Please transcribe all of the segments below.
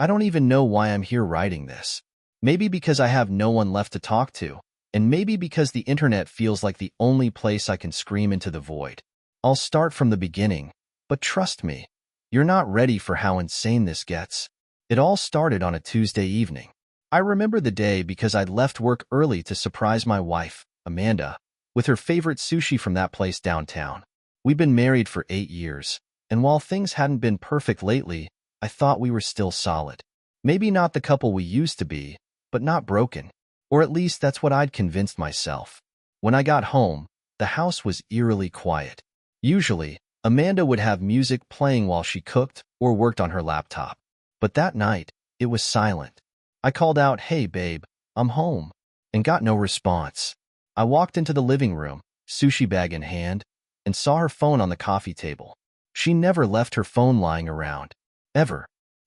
I don't even know why I'm here writing this. Maybe because I have no one left to talk to, and maybe because the internet feels like the only place I can scream into the void. I'll start from the beginning, but trust me, you're not ready for how insane this gets. It all started on a Tuesday evening. I remember the day because I'd left work early to surprise my wife, Amanda, with her favorite sushi from that place downtown. We'd been married for 8 years, and while things hadn't been perfect lately, I thought we were still solid. Maybe not the couple we used to be, but not broken. Or at least that's what I'd convinced myself. When I got home, the house was eerily quiet. Usually, Amanda would have music playing while she cooked or worked on her laptop. But that night, it was silent. I called out, "Hey, babe, I'm home," and got no response. I walked into the living room, sushi bag in hand, and saw her phone on the coffee table. She never left her phone lying around. Ever.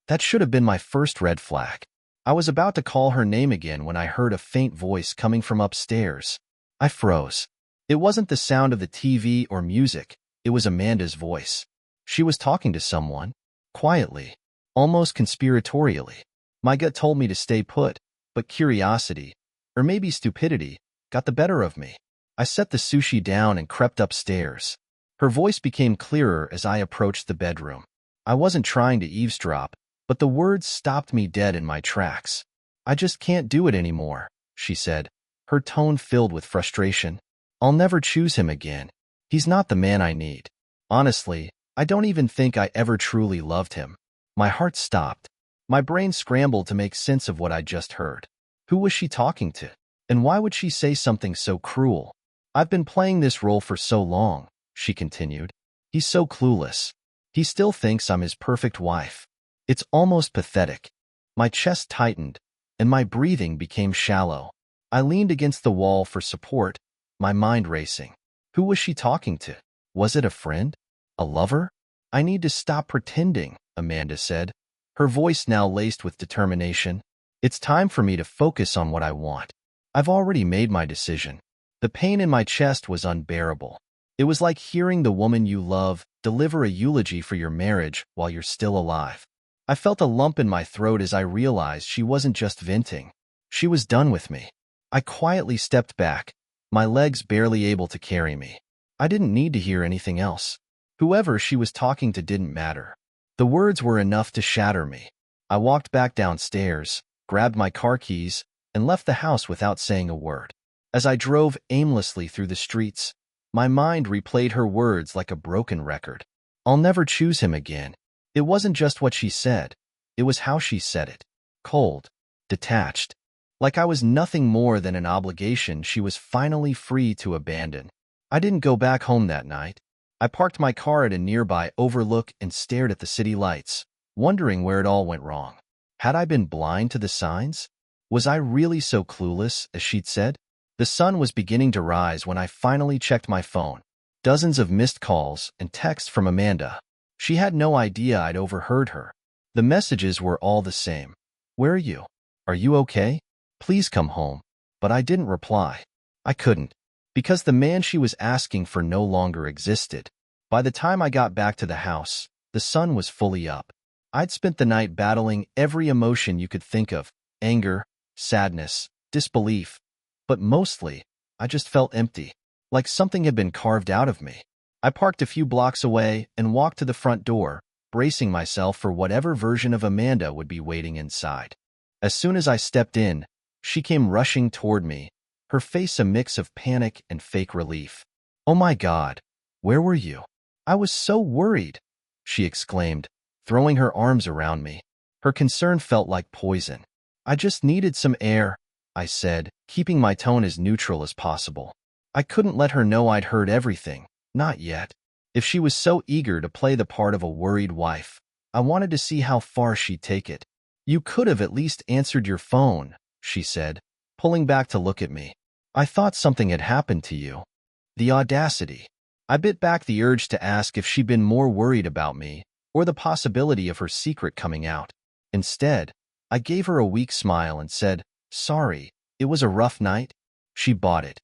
That should have been my first red flag. I was about to call her name again when I heard a faint voice coming from upstairs. I froze. It wasn't the sound of the TV or music. It was Amanda's voice. She was talking to someone, quietly, almost conspiratorially. My gut told me to stay put, but curiosity, or maybe stupidity, got the better of me. I set the sushi down and crept upstairs. Her voice became clearer as I approached the bedroom. I wasn't trying to eavesdrop, but the words stopped me dead in my tracks. "I just can't do it anymore," she said, her tone filled with frustration. "I'll never choose him again. He's not the man I need. Honestly, I don't even think I ever truly loved him." My heart stopped. My brain scrambled to make sense of what I'd just heard. Who was she talking to? And why would she say something so cruel? "I've been playing this role for so long," she continued. "He's so clueless. He still thinks I'm his perfect wife. It's almost pathetic." My chest tightened, and my breathing became shallow. I leaned against the wall for support, my mind racing. Who was she talking to? Was it a friend? A lover? "I need to stop pretending," Amanda said, her voice now laced with determination. "It's time for me to focus on what I want. I've already made my decision." The pain in my chest was unbearable. It was like hearing the woman you love deliver a eulogy for your marriage while you're still alive. I felt a lump in my throat as I realized she wasn't just venting. She was done with me. I quietly stepped back, my legs barely able to carry me. I didn't need to hear anything else. Whoever she was talking to didn't matter. The words were enough to shatter me. I walked back downstairs, grabbed my car keys, and left the house without saying a word. As I drove aimlessly through the streets, my mind replayed her words like a broken record. "I'll never choose him again." It wasn't just what she said. It was how she said it. Cold, detached, like I was nothing more than an obligation she was finally free to abandon. I didn't go back home that night. I parked my car at a nearby overlook and stared at the city lights, wondering where it all went wrong. Had I been blind to the signs? Was I really so clueless, as she'd said? The sun was beginning to rise when I finally checked my phone. Dozens of missed calls and texts from Amanda. She had no idea I'd overheard her. The messages were all the same. "Where are you? Are you okay? Please come home." But I didn't reply. I couldn't, because the man she was asking for no longer existed. By the time I got back to the house, the sun was fully up. I'd spent the night battling every emotion you could think of: anger, sadness, disbelief. But mostly, I just felt empty, like something had been carved out of me. I parked a few blocks away and walked to the front door, bracing myself for whatever version of Amanda would be waiting inside. As soon as I stepped in, she came rushing toward me, her face a mix of panic and fake relief. "Oh my God, where were you? I was so worried," she exclaimed, throwing her arms around me. Her concern felt like poison. "I just needed some air," I said, keeping my tone as neutral as possible. I couldn't let her know I'd heard everything, not yet. If she was so eager to play the part of a worried wife, I wanted to see how far she'd take it. "You could have at least answered your phone," she said, pulling back to look at me. "I thought something had happened to you." The audacity. I bit back the urge to ask if she'd been more worried about me, or the possibility of her secret coming out. Instead, I gave her a weak smile and said, "Sorry, it was a rough night." She bought it,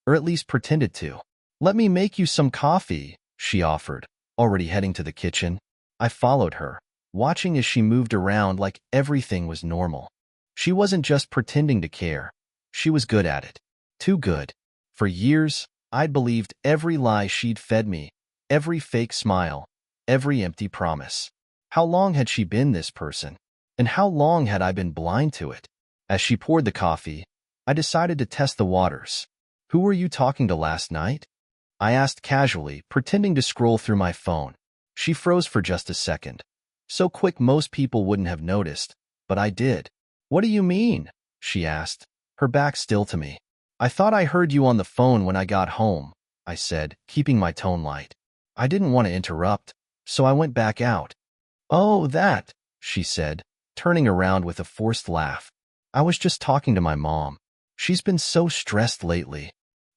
or at least pretended to. "Let me make you some coffee," she offered, already heading to the kitchen. I followed her, watching as she moved around like everything was normal. She wasn't just pretending to care. She was good at it. Too good. For years, I'd believed every lie she'd fed me, every fake smile, every empty promise. How long had she been this person? And how long had I been blind to it? As she poured the coffee, I decided to test the waters. "Who were you talking to last night?" I asked casually, pretending to scroll through my phone. She froze for just a second. So quick most people wouldn't have noticed, but I did. "What do you mean?" she asked, her back still to me. "I thought I heard you on the phone when I got home," I said, keeping my tone light. I didn't want to interrupt, so I went back out. "Oh, that," she said, turning around with a forced laugh. "I was just talking to my mom. She's been so stressed lately."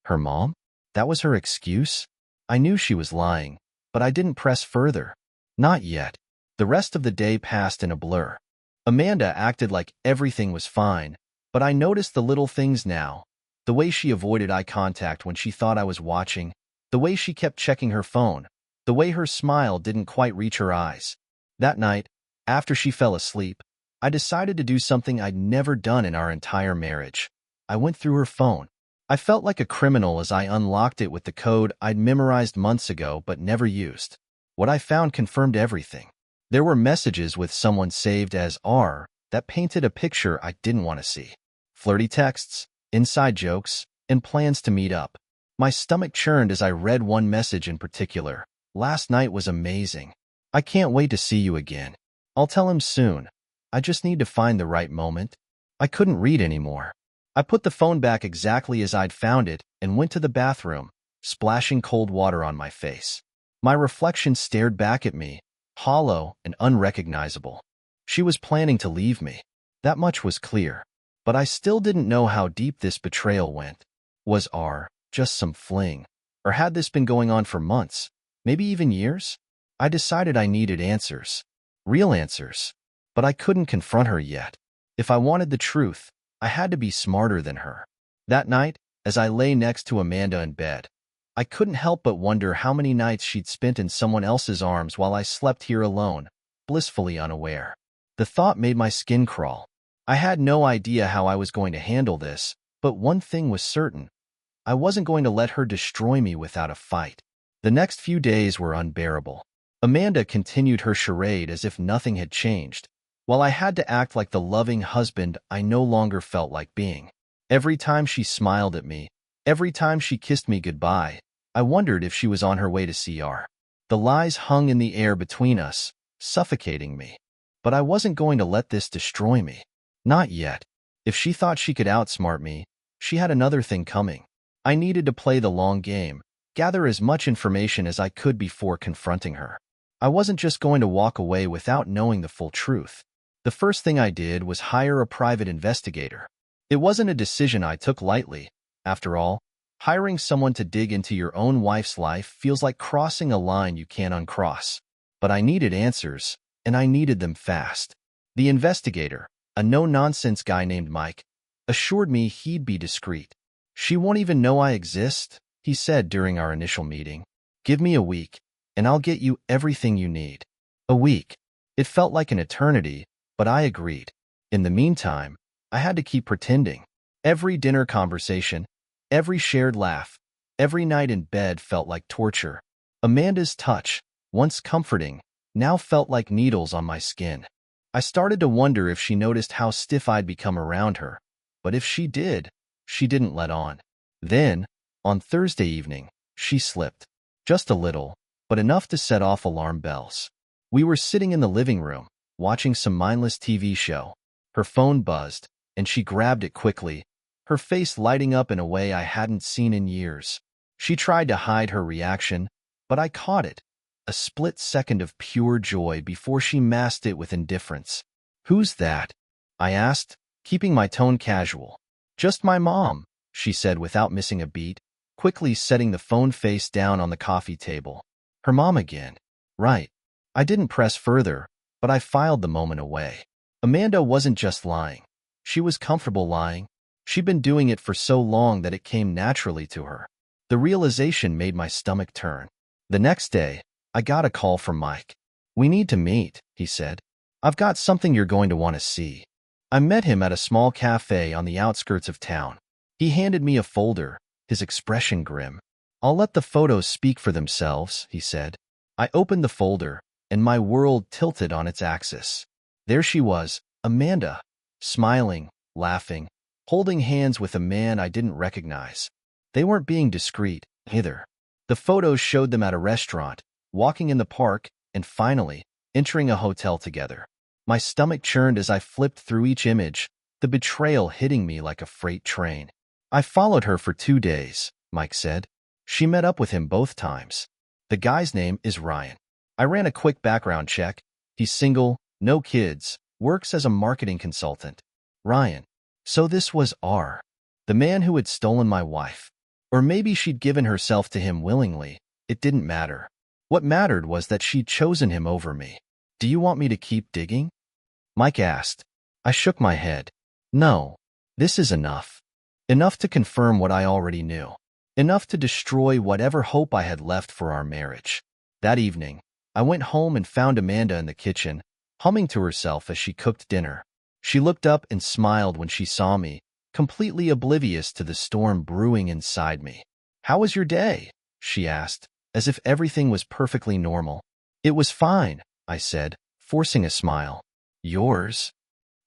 Her mom? That was her excuse? I knew she was lying, but I didn't press further. Not yet. The rest of the day passed in a blur. Amanda acted like everything was fine, but I noticed the little things now. The way she avoided eye contact when she thought I was watching, the way she kept checking her phone, the way her smile didn't quite reach her eyes. That night, after she fell asleep, I decided to do something I'd never done in our entire marriage. I went through her phone. I felt like a criminal as I unlocked it with the code I'd memorized months ago but never used. What I found confirmed everything. There were messages with someone saved as R that painted a picture I didn't want to see. Flirty texts, inside jokes, and plans to meet up. My stomach churned as I read one message in particular. "Last night was amazing. I can't wait to see you again. I'll tell him soon. I just need to find the right moment." I couldn't read anymore. I put the phone back exactly as I'd found it and went to the bathroom, splashing cold water on my face. My reflection stared back at me, hollow and unrecognizable. She was planning to leave me. That much was clear. But I still didn't know how deep this betrayal went. Was R just some fling? Or had this been going on for months, maybe even years? I decided I needed answers. Real answers. But I couldn't confront her yet. If I wanted the truth, I had to be smarter than her. That night, as I lay next to Amanda in bed, I couldn't help but wonder how many nights she'd spent in someone else's arms while I slept here alone, blissfully unaware. The thought made my skin crawl. I had no idea how I was going to handle this, but one thing was certain. I wasn't going to let her destroy me without a fight. The next few days were unbearable. Amanda continued her charade as if nothing had changed, while I had to act like the loving husband I no longer felt like being. Every time she smiled at me, every time she kissed me goodbye, I wondered if she was on her way to CR. The lies hung in the air between us, suffocating me. But I wasn't going to let this destroy me. Not yet. If she thought she could outsmart me, she had another thing coming. I needed to play the long game, gather as much information as I could before confronting her. I wasn't just going to walk away without knowing the full truth. The first thing I did was hire a private investigator. It wasn't a decision I took lightly. After all, hiring someone to dig into your own wife's life feels like crossing a line you can't uncross. But I needed answers, and I needed them fast. The investigator, a no-nonsense guy named Mike, assured me he'd be discreet. "She won't even know I exist," he said during our initial meeting. "Give me a week, and I'll get you everything you need." A week. It felt like an eternity, but I agreed. In the meantime, I had to keep pretending. Every dinner conversation, every shared laugh, every night in bed felt like torture. Amanda's touch, once comforting, now felt like needles on my skin. I started to wonder if she noticed how stiff I'd become around her, but if she did, she didn't let on. Then, on Thursday evening, she slipped. Just a little, but enough to set off alarm bells. We were sitting in the living room, watching some mindless TV show. Her phone buzzed, and she grabbed it quickly, her face lighting up in a way I hadn't seen in years. She tried to hide her reaction, but I caught it. A split second of pure joy before she masked it with indifference. "Who's that?" I asked, keeping my tone casual. "Just my mom," she said without missing a beat, quickly setting the phone face down on the coffee table. Her mom again. Right. I didn't press further, but I filed the moment away. Amanda wasn't just lying. She was comfortable lying. She'd been doing it for so long that it came naturally to her. The realization made my stomach turn. The next day, I got a call from Mike. "We need to meet," he said. "I've got something you're going to want to see." I met him at a small cafe on the outskirts of town. He handed me a folder, his expression grim. "I'll let the photos speak for themselves," he said. I opened the folder, and my world tilted on its axis. There she was, Amanda, smiling, laughing, holding hands with a man I didn't recognize. They weren't being discreet, either. The photos showed them at a restaurant, walking in the park, and finally, entering a hotel together. My stomach churned as I flipped through each image, the betrayal hitting me like a freight train. "I followed her for 2 days," Mike said. "She met up with him both times. The guy's name is Ryan. I ran a quick background check. He's single, no kids, works as a marketing consultant." Ryan. So this was R, the man who had stolen my wife. Or maybe she'd given herself to him willingly. It didn't matter. What mattered was that she'd chosen him over me. "Do you want me to keep digging?" Mike asked. I shook my head. "No. This is enough. Enough to confirm what I already knew. Enough to destroy whatever hope I had left for our marriage." That evening, I went home and found Amanda in the kitchen, humming to herself as she cooked dinner. She looked up and smiled when she saw me, completely oblivious to the storm brewing inside me. "How was your day?" she asked, as if everything was perfectly normal. "It was fine," I said, forcing a smile. "Yours?"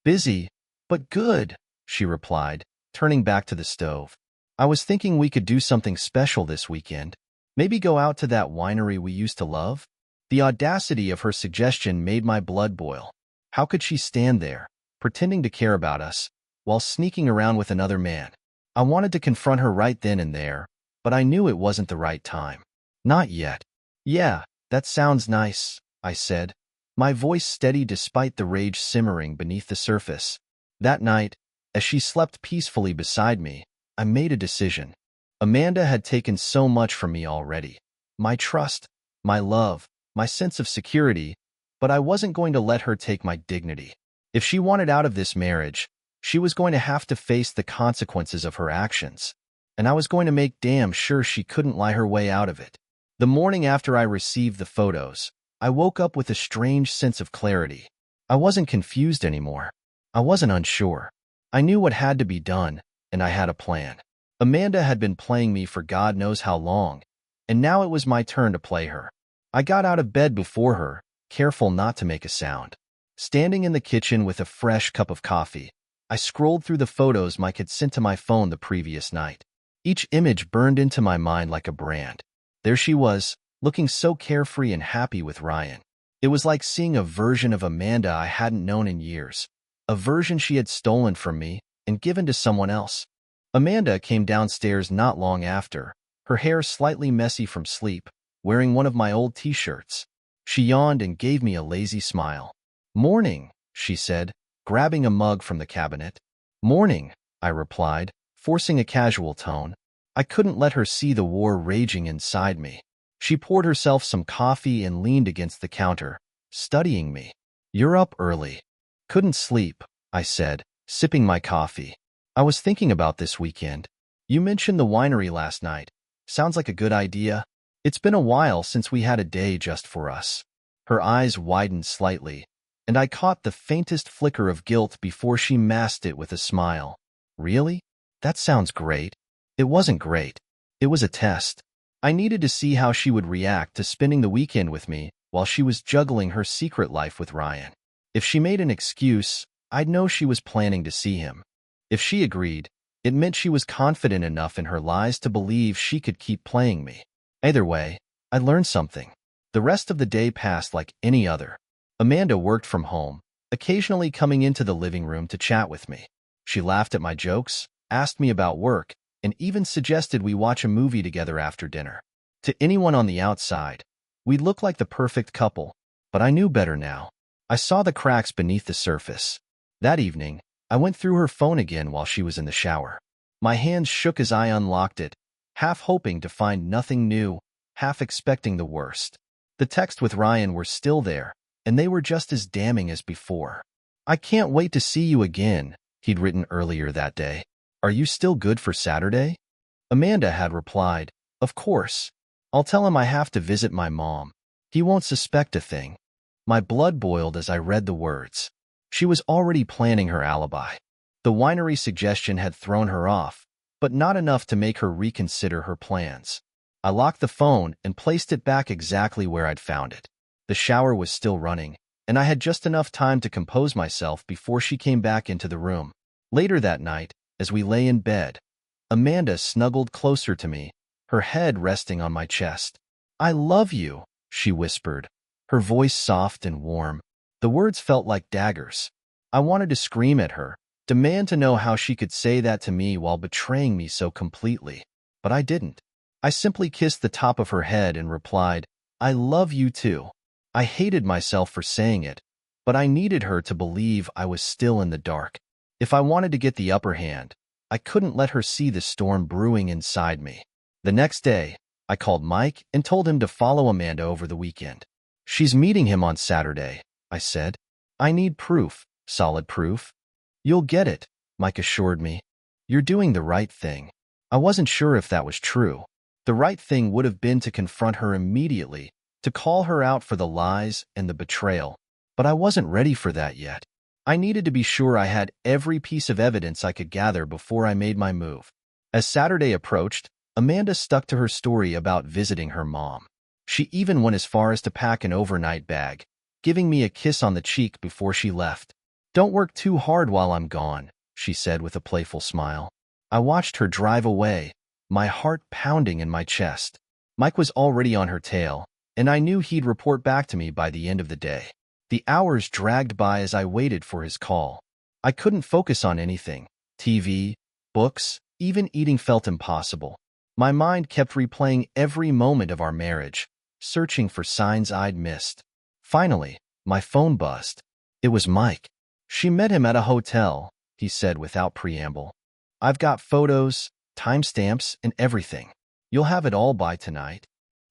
"Busy, but good," she replied, turning back to the stove. "I was thinking we could do something special this weekend. Maybe go out to that winery we used to love?" The audacity of her suggestion made my blood boil. How could she stand there, pretending to care about us, while sneaking around with another man? I wanted to confront her right then and there, but I knew it wasn't the right time. "Not yet." "Yeah, that sounds nice," I said, my voice steady despite the rage simmering beneath the surface. That night, as she slept peacefully beside me, I made a decision. Amanda had taken so much from me already. My trust, my love, my sense of security, but I wasn't going to let her take my dignity. If she wanted out of this marriage, she was going to have to face the consequences of her actions, and I was going to make damn sure she couldn't lie her way out of it. The morning after I received the photos, I woke up with a strange sense of clarity. I wasn't confused anymore. I wasn't unsure. I knew what had to be done, and I had a plan. Amanda had been playing me for God knows how long, and now it was my turn to play her. I got out of bed before her, careful not to make a sound. Standing in the kitchen with a fresh cup of coffee, I scrolled through the photos Mike had sent to my phone the previous night. Each image burned into my mind like a brand. There she was, looking so carefree and happy with Ryan. It was like seeing a version of Amanda I hadn't known in years, a version she had stolen from me and given to someone else. Amanda came downstairs not long after, her hair slightly messy from sleep, wearing one of my old t-shirts. She yawned and gave me a lazy smile. "Morning," she said, grabbing a mug from the cabinet. "Morning," I replied, forcing a casual tone. I couldn't let her see the war raging inside me. She poured herself some coffee and leaned against the counter, studying me. "You're up early." "Couldn't sleep," I said, sipping my coffee. "I was thinking about this weekend. You mentioned the winery last night. Sounds like a good idea. It's been a while since we had a day just for us." Her eyes widened slightly, and I caught the faintest flicker of guilt before she masked it with a smile. "Really? That sounds great." It wasn't great. It was a test. I needed to see how she would react to spending the weekend with me while she was juggling her secret life with Ryan. If she made an excuse, I'd know she was planning to see him. If she agreed, it meant she was confident enough in her lies to believe she could keep playing me. Either way, I learned something. The rest of the day passed like any other. Amanda worked from home, occasionally coming into the living room to chat with me. She laughed at my jokes, asked me about work, and even suggested we watch a movie together after dinner. To anyone on the outside, we looked like the perfect couple, but I knew better now. I saw the cracks beneath the surface. That evening, I went through her phone again while she was in the shower. My hands shook as I unlocked it, half hoping to find nothing new, half expecting the worst. The texts with Ryan were still there, and they were just as damning as before. "I can't wait to see you again," he'd written earlier that day. "Are you still good for Saturday?" Amanda had replied, "Of course. I'll tell him I have to visit my mom. He won't suspect a thing." My blood boiled as I read the words. She was already planning her alibi. The winery suggestion had thrown her off, but not enough to make her reconsider her plans. I locked the phone and placed it back exactly where I'd found it. The shower was still running, and I had just enough time to compose myself before she came back into the room. Later that night, as we lay in bed, Amanda snuggled closer to me, her head resting on my chest. "I love you," she whispered, her voice soft and warm. The words felt like daggers. I wanted to scream at her, demand to know how she could say that to me while betraying me so completely. But I didn't. I simply kissed the top of her head and replied, "I love you too." I hated myself for saying it, but I needed her to believe I was still in the dark. If I wanted to get the upper hand, I couldn't let her see the storm brewing inside me. The next day, I called Mike and told him to follow Amanda over the weekend. "She's meeting him on Saturday," I said. "I need proof, solid proof." "You'll get it," Mike assured me. "You're doing the right thing." I wasn't sure if that was true. The right thing would have been to confront her immediately, to call her out for the lies and the betrayal. But I wasn't ready for that yet. I needed to be sure I had every piece of evidence I could gather before I made my move. As Saturday approached, Amanda stuck to her story about visiting her mom. She even went as far as to pack an overnight bag, giving me a kiss on the cheek before she left. "Don't work too hard while I'm gone," she said with a playful smile. I watched her drive away, my heart pounding in my chest. Mike was already on her tail, and I knew he'd report back to me by the end of the day. The hours dragged by as I waited for his call. I couldn't focus on anything. TV, books, even eating felt impossible. My mind kept replaying every moment of our marriage, searching for signs I'd missed. Finally, my phone buzzed. It was Mike. "She met him at a hotel," he said without preamble. "I've got photos, timestamps, and everything. You'll have it all by tonight."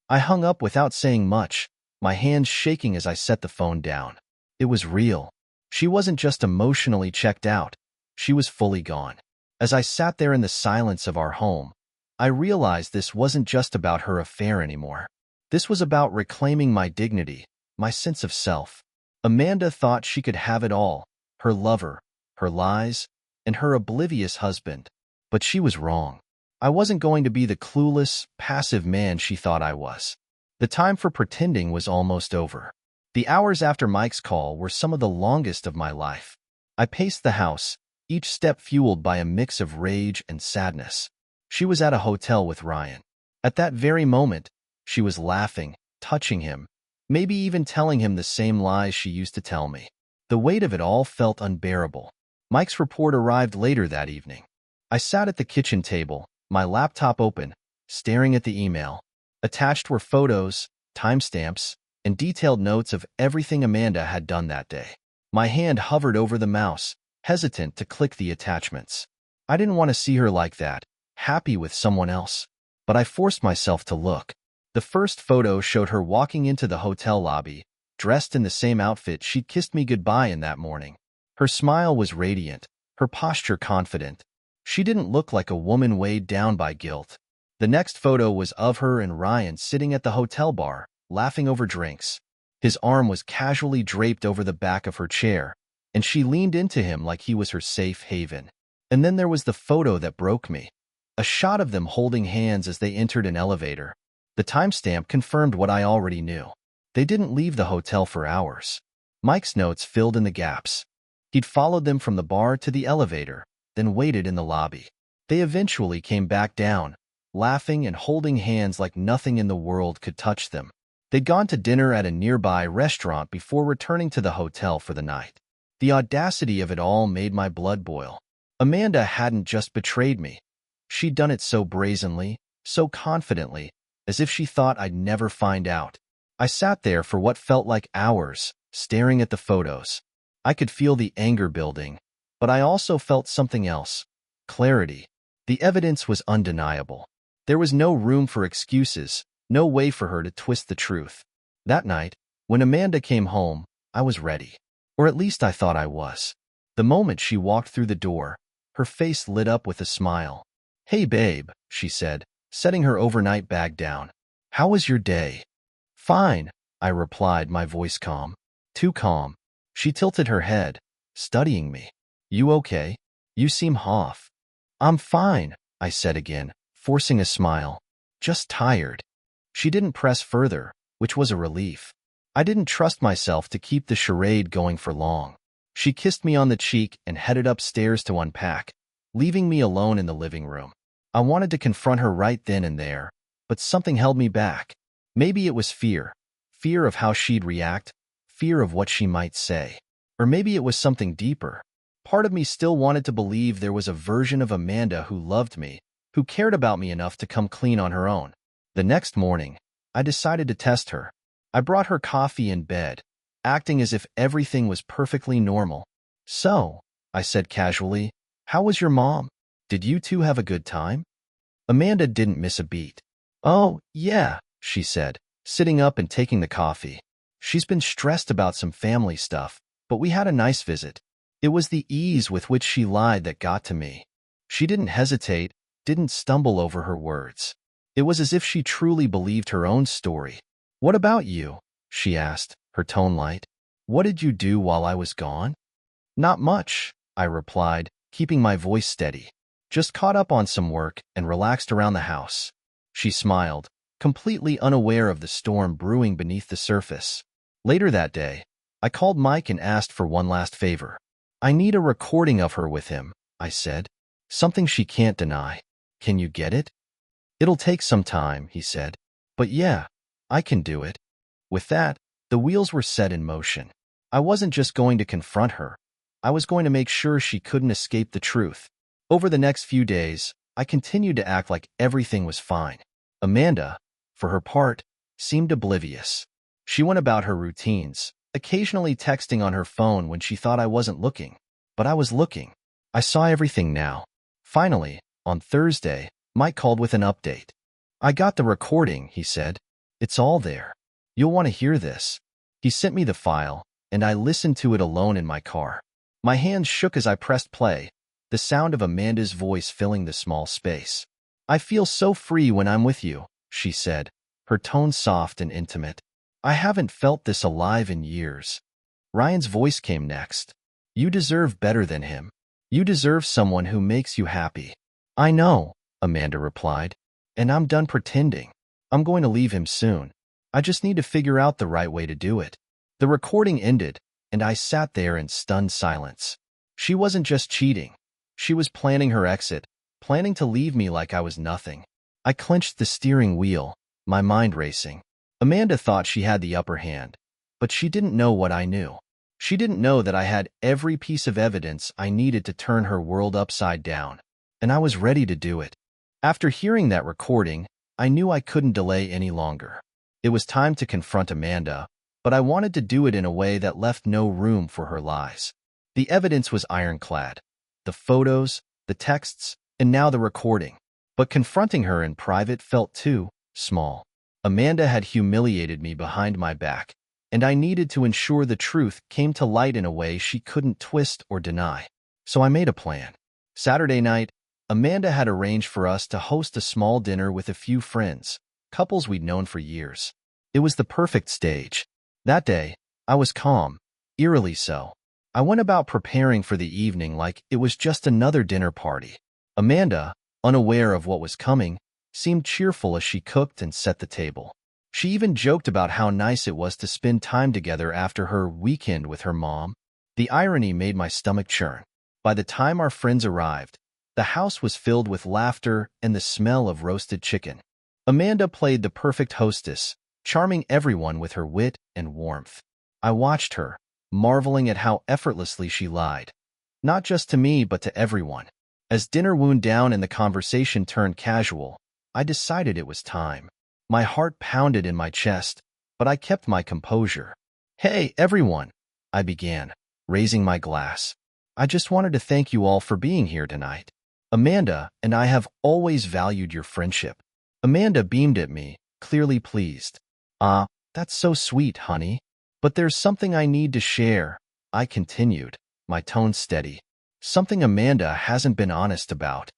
I hung up without saying much, my hands shaking as I set the phone down. It was real. She wasn't just emotionally checked out. She was fully gone. As I sat there in the silence of our home, I realized this wasn't just about her affair anymore. This was about reclaiming my dignity, my sense of self. Amanda thought she could have it all, her lover, her lies, and her oblivious husband. But she was wrong. I wasn't going to be the clueless, passive man she thought I was. The time for pretending was almost over. The hours after Mike's call were some of the longest of my life. I paced the house, each step fueled by a mix of rage and sadness. She was at a hotel with Ryan. At that very moment, she was laughing, touching him, maybe even telling him the same lies she used to tell me. The weight of it all felt unbearable. Mike's report arrived later that evening. I sat at the kitchen table, my laptop open, staring at the email. Attached were photos, timestamps, and detailed notes of everything Amanda had done that day. My hand hovered over the mouse, hesitant to click the attachments. I didn't want to see her like that, happy with someone else. But I forced myself to look. The first photo showed her walking into the hotel lobby, dressed in the same outfit she'd kissed me goodbye in that morning. Her smile was radiant, her posture confident. She didn't look like a woman weighed down by guilt. The next photo was of her and Ryan sitting at the hotel bar, laughing over drinks. His arm was casually draped over the back of her chair, and she leaned into him like he was her safe haven. And then there was the photo that broke me. A shot of them holding hands as they entered an elevator. The timestamp confirmed what I already knew. They didn't leave the hotel for hours. Mike's notes filled in the gaps. He'd followed them from the bar to the elevator, then waited in the lobby. They eventually came back down, laughing and holding hands like nothing in the world could touch them. They'd gone to dinner at a nearby restaurant before returning to the hotel for the night. The audacity of it all made my blood boil. Amanda hadn't just betrayed me. She'd done it so brazenly, so confidently, as if she thought I'd never find out. I sat there for what felt like hours, staring at the photos. I could feel the anger building, but I also felt something else. Clarity. The evidence was undeniable. There was no room for excuses, no way for her to twist the truth. That night, when Amanda came home, I was ready. Or at least I thought I was. The moment she walked through the door, her face lit up with a smile. "Hey babe," she said, setting her overnight bag down. "How was your day?" "Fine," I replied, my voice calm. Too calm. She tilted her head, studying me. You okay? You seem off. I'm fine, I said again, forcing a smile. Just tired. She didn't press further, which was a relief. I didn't trust myself to keep the charade going for long. She kissed me on the cheek and headed upstairs to unpack, leaving me alone in the living room. I wanted to confront her right then and there, but something held me back. Maybe it was fear. Fear of how she'd react, fear of what she might say. Or maybe it was something deeper. Part of me still wanted to believe there was a version of Amanda who loved me, who cared about me enough to come clean on her own. The next morning, I decided to test her. I brought her coffee in bed, acting as if everything was perfectly normal. So, I said casually, how was your mom? Did you two have a good time? Amanda didn't miss a beat. Oh, yeah, she said, sitting up and taking the coffee. She's been stressed about some family stuff, but we had a nice visit. It was the ease with which she lied that got to me. She didn't hesitate, didn't stumble over her words. It was as if she truly believed her own story. What about you? She asked, her tone light. What did you do while I was gone? Not much, I replied, keeping my voice steady. Just caught up on some work and relaxed around the house. She smiled, completely unaware of the storm brewing beneath the surface. Later that day, I called Mike and asked for one last favor. I need a recording of her with him, I said. Something she can't deny. Can you get it? It'll take some time, he said. But yeah, I can do it. With that, the wheels were set in motion. I wasn't just going to confront her. I was going to make sure she couldn't escape the truth. Over the next few days, I continued to act like everything was fine. Amanda, for her part, seemed oblivious. She went about her routines, occasionally texting on her phone when she thought I wasn't looking. But I was looking. I saw everything now. Finally, on Thursday, Mike called with an update. I got the recording, he said. It's all there. You'll want to hear this. He sent me the file, and I listened to it alone in my car. My hands shook as I pressed play, the sound of Amanda's voice filling the small space. I feel so free when I'm with you, she said, her tone soft and intimate. I haven't felt this alive in years. Ryan's voice came next. You deserve better than him. You deserve someone who makes you happy. I know, Amanda replied, and I'm done pretending. I'm going to leave him soon. I just need to figure out the right way to do it. The recording ended, and I sat there in stunned silence. She wasn't just cheating. She was planning her exit, planning to leave me like I was nothing. I clenched the steering wheel, my mind racing. Amanda thought she had the upper hand, but she didn't know what I knew. She didn't know that I had every piece of evidence I needed to turn her world upside down, and I was ready to do it. After hearing that recording, I knew I couldn't delay any longer. It was time to confront Amanda, but I wanted to do it in a way that left no room for her lies. The evidence was ironclad. The photos, the texts, and now the recording. But confronting her in private felt too small. Amanda had humiliated me behind my back, and I needed to ensure the truth came to light in a way she couldn't twist or deny. So I made a plan. Saturday night, Amanda had arranged for us to host a small dinner with a few friends, couples we'd known for years. It was the perfect stage. That day, I was calm, eerily so. I went about preparing for the evening like it was just another dinner party. Amanda, unaware of what was coming, seemed cheerful as she cooked and set the table. She even joked about how nice it was to spend time together after her weekend with her mom. The irony made my stomach churn. By the time our friends arrived, the house was filled with laughter and the smell of roasted chicken. Amanda played the perfect hostess, charming everyone with her wit and warmth. I watched her, marveling at how effortlessly she lied, not just to me but to everyone. As dinner wound down and the conversation turned casual, I decided it was time. My heart pounded in my chest, but I kept my composure. Hey, everyone, I began, raising my glass. I just wanted to thank you all for being here tonight. Amanda and I have always valued your friendship. Amanda beamed at me, clearly pleased. That's so sweet, honey. But there's something I need to share, I continued, my tone steady. Something Amanda hasn't been honest about.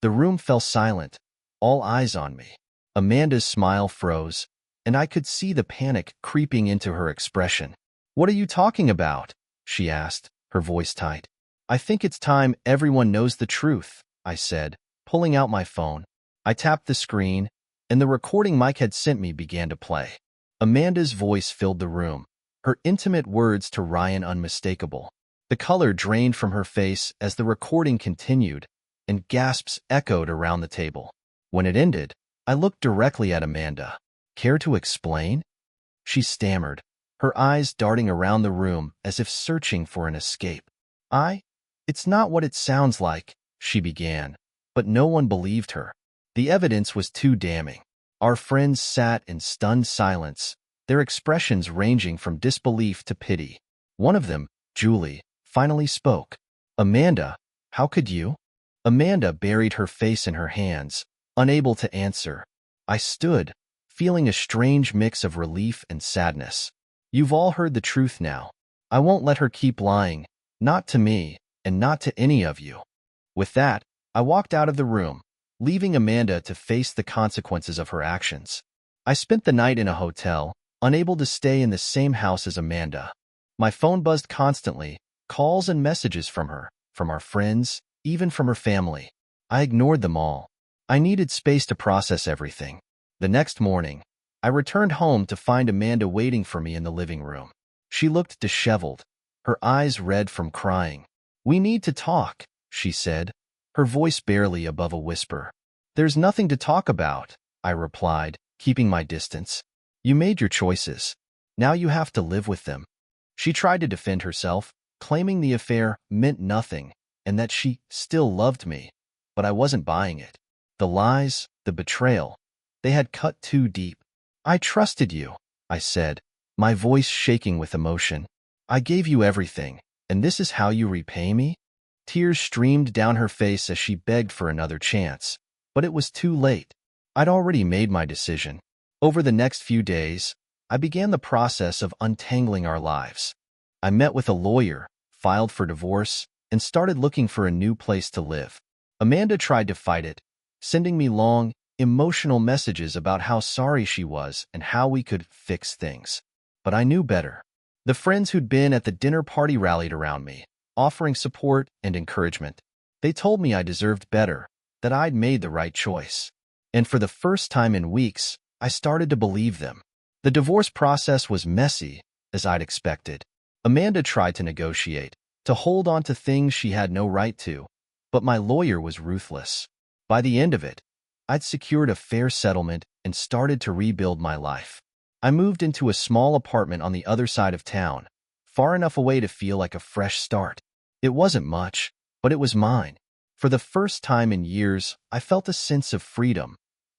The room fell silent, all eyes on me. Amanda's smile froze, and I could see the panic creeping into her expression. "What are you talking about?" she asked, her voice tight. "I think it's time everyone knows the truth," I said, pulling out my phone. I tapped the screen, and the recording Mike had sent me began to play. Amanda's voice filled the room, her intimate words to Ryan unmistakable. The color drained from her face as the recording continued, and gasps echoed around the table. When it ended, I looked directly at Amanda. "Care to explain?" she stammered, her eyes darting around the room as if searching for an escape. It's not what it sounds like," she began, but no one believed her. The evidence was too damning. Our friends sat in stunned silence, their expressions ranging from disbelief to pity. One of them, Julie, finally spoke. "Amanda, how could you?" Amanda buried her face in her hands, unable to answer. I stood, feeling a strange mix of relief and sadness. "You've all heard the truth now. I won't let her keep lying, not to me, and not to any of you." With that, I walked out of the room, leaving Amanda to face the consequences of her actions. I spent the night in a hotel, unable to stay in the same house as Amanda. My phone buzzed constantly, calls and messages from her, from our friends, even from her family. I ignored them all. I needed space to process everything. The next morning, I returned home to find Amanda waiting for me in the living room. She looked disheveled, her eyes red from crying. "We need to talk," she said, her voice barely above a whisper. "There's nothing to talk about," I replied, keeping my distance. "You made your choices. Now you have to live with them." She tried to defend herself, claiming the affair meant nothing and that she still loved me, but I wasn't buying it. The lies, the betrayal, they had cut too deep. "I trusted you," I said, my voice shaking with emotion. "I gave you everything, and this is how you repay me?" Tears streamed down her face as she begged for another chance, but it was too late. I'd already made my decision. Over the next few days, I began the process of untangling our lives. I met with a lawyer, filed for divorce, and started looking for a new place to live. Amanda tried to fight it, sending me long, emotional messages about how sorry she was and how we could fix things. But I knew better. The friends who'd been at the dinner party rallied around me, offering support and encouragement. They told me I deserved better, that I'd made the right choice. And for the first time in weeks, I started to believe them. The divorce process was messy, as I'd expected. Amanda tried to negotiate, to hold on to things she had no right to, but my lawyer was ruthless. By the end of it, I'd secured a fair settlement and started to rebuild my life. I moved into a small apartment on the other side of town, far enough away to feel like a fresh start. It wasn't much, but it was mine. For the first time in years, I felt a sense of freedom,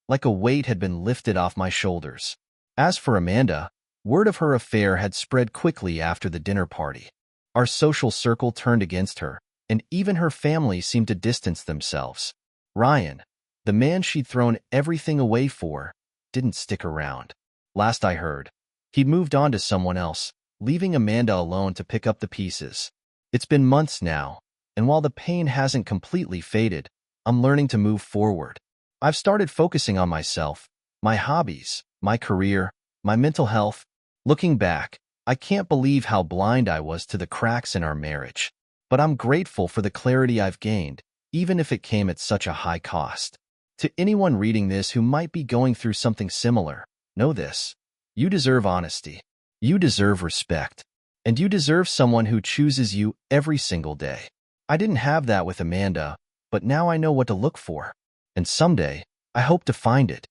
like a weight had been lifted off my shoulders. As for Amanda, word of her affair had spread quickly after the dinner party. Our social circle turned against her, and even her family seemed to distance themselves. Ryan, the man she'd thrown everything away for, didn't stick around. Last I heard, he'd moved on to someone else, leaving Amanda alone to pick up the pieces. It's been months now, and while the pain hasn't completely faded, I'm learning to move forward. I've started focusing on myself, my hobbies, my career, my mental health. Looking back, I can't believe how blind I was to the cracks in our marriage. But I'm grateful for the clarity I've gained, even if it came at such a high cost. To anyone reading this who might be going through something similar, know this: you deserve honesty, you deserve respect, and you deserve someone who chooses you every single day. I didn't have that with Amanda, but now I know what to look for. And someday, I hope to find it.